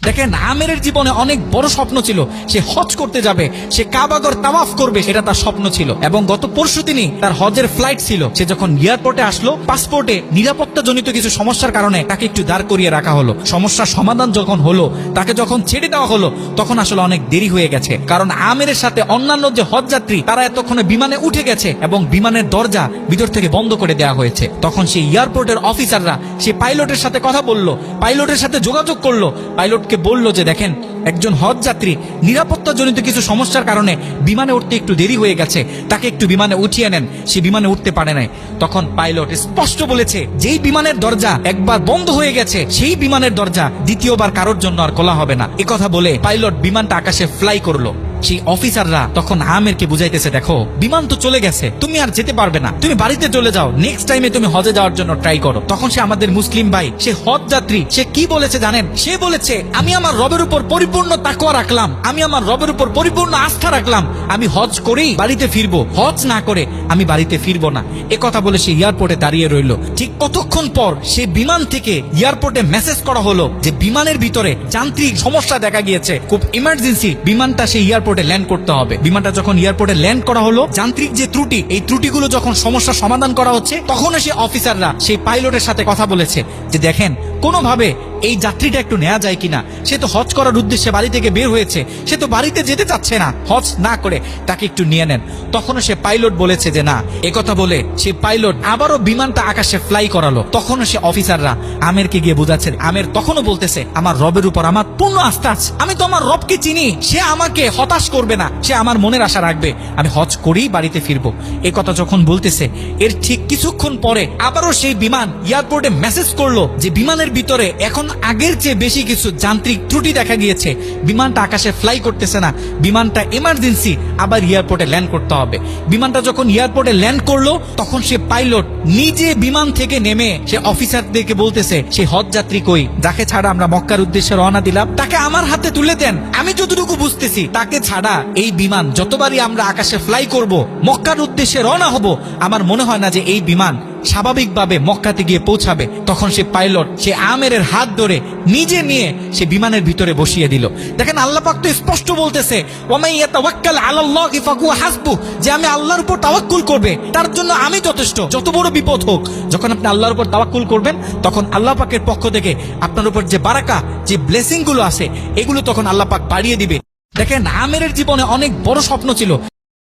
দেখেন, আমেরের জীবনে অনেক বড় স্বপ্ন ছিল, সে হজ করতে যাবে, সে কাবাগর তাওয়াফ করবে, এটা তার স্বপ্ন ছিল। এবং গত পরশুদিনই তার হজের ফ্লাইট ছিল। সে যখন এয়ারপোর্টে আসলো, পাসপোর্টে নিরাপত্তা জনিত কিছু সমস্যার কারণে তাকে একটু দাঁড় করিয়ে রাখা হলো। সমস্যার সমাধান যখন হলো, তাকে যখন ছেড়ে দেওয়া হলো, তখন আসলে অনেক দেরি হয়ে গেছে। কারণ আমেরের সাথে অন্যান্য যে হজ যাত্রী, তারা এতক্ষণে বিমানে উঠে গেছে এবং বিমানের দরজা ভিতর থেকে বন্ধ করে দেওয়া হয়েছে। তখন সেই এয়ারপোর্টের অফিসাররা সে পাইলটের সাথে কথা বললো, পাইলটের সাথে যোগাযোগ করলো, পাইলটকে বলল যে দেখেন, একজন হজ যাত্রী নিরাপত্তা জনিত কিছু সমস্যার কারণে বিমানে উঠতে একটু দেরি হয়ে গেছে, তাকে একটু বিমানে উঠিয়ে নেন, সে বিমানে উঠতে পারে নাই। তখন পাইলট স্পষ্ট বলেছে, যেই বিমানের দরজা একবার বন্ধ হয়ে গেছে, সেই বিমানের দরজা দ্বিতীয়বার কারোর জন্য আর খোলা হবে না। কথা বলে পাইলট বিমানটা আকাশে ফ্লাই করলো। সেই অফিসাররা তখন আমেরকে বুঝাইতেছে, দেখো বিমান তো চলে গেছে, তুমি আর যেতে পারবে না, তুমি বাড়িতে চলে যাও, নেক্সট টাইমে তুমি হজে যাওয়ার জন্য ট্রাই করো। তখন সে আমাদের মুসলিম ভাই, সে হজ যাত্রী, সে কি বলেছে জানেন? সে বলেছে, আমি আমার রবের উপর পরিপূর্ণ তাকওয়া রাখলাম, আমি আমার রবের উপর পরিপূর্ণ আস্থা রাখলাম, আমি হজ করেই বাড়িতে ফিরবো, হজ না করে আমি বাড়িতে ফিরবো না। কথা বলে সে এয়ারপোর্টে দাঁড়িয়ে রইল। ঠিক কতক্ষণ পর সে বিমান থেকে এয়ারপোর্টে মেসেজ করা হলো যে বিমানের ভিতরে যান্ত্রিক সমস্যা দেখা গিয়েছে, খুব ইমার্জেন্সি, বিমানটা সেই এয়ারপোর্টে ল্যান্ড করতে হবে। বিমানটা যখন এয়ারপোর্টে ল্যান্ড করা হলো, যান্ত্রিক যে ত্রুটি, এই ত্রুটিগুলো যখন সমস্যা সমাধান করা হচ্ছে, তখন সে অফিসাররা সেই পাইলটের সাথে কথা বলেছে যে দেখেন, কোনোভাবে এই যাত্রীটা একটু নেওয়া যায় কিনা, সে তো হজ করার উদ্দেশ্যে বাড়ি থেকে বের হয়েছে, সে তো বাড়িতে যেতে চাচ্ছে না, হজ না করে তাকে একটু নিয়ে নেন। তখন সে পাইলট বলেছে যে না। কথা বলে সে পাইলট আবারও বিমানটা আকাশে ফ্লাই করালো। তখন সে অফিসাররা আমেরকে গিয়ে বোঝাচ্ছে, আমের তখনও বলতেছে, আমার রবের উপর আমার পূর্ণ আস্থা আছে, আমি তো আমার রবকে চিনি, সে আমাকে হতাশ করবে না, সে আমার মনের আশা রাখবে, আমি হজ করেই বাড়িতে ফিরবো। কথা যখন বলতেছে, এর ঠিক কিছুক্ষণ পরে আবারও সেই বিমান এয়ারপোর্টে মেসেজ করলো যে বিমানের ভিতরে এখন আগের চেয়ে বেশি কিছু যান্ত্রিক ত্রুটি দেখা গিয়েছে, বিমানটা আকাশে ফ্লাই করতেছে না, বিমানটা ইমার্জেন্সি, আবার এয়ারপোর্টে ল্যান্ড করতে হবে। বিমানটা যখন এয়ারপোর্টে ল্যান্ড করলো, তখন সে পাইলট নিজে বিমান থেকে নেমে সে অফিসারদেরকে বলতেছে, সেই হজ যাত্রী কই, যাকে ছাড়া আমরা মক্কার উদ্দেশ্যে রওনা দিলাম, তাকে আমার হাতে তুলে দেন। আমি যতটুকু বুঝতেছি, তাকে ছাড়া এই বিমান যতবারই আমরা আকাশে ফ্লাই করব, মক্কার উদ্দেশ্যে রওনা হব, আমার মনে হয় না যে এই বিমান স্বাভাবিকভাবে মক্কাতে গিয়ে পৌঁছাবে। তখন সে পাইলট সে আমেরের হাত ধরে নিজে নিয়ে সে বিমানের ভিতরে বসিয়ে দিল। দেখেন, আল্লাহ পাক তো স্পষ্ট বলতেছে, ওয়ামাই ইয়াতাওয়াক্কাল আলাল্লাহি ফাহুয়া হাসবুহ, যে আমি আল্লাহর উপর তাওয়াক্কুল করবে, তার জন্য আমি যথেষ্ট, যত বড় বিপদ হোক। যখন আপনি আল্লাহর উপর তাওয়াক্কুল করবেন, তখন আল্লাহ পাকের পক্ষ থেকে আপনার উপর যে বারাকা, যে ব্লেসিং গুলো আছে, এগুলো তখন আল্লাহ পাক বাড়িয়ে দিবে। দেখেন, আমেরের জীবনে অনেক বড় স্বপ্ন ছিল।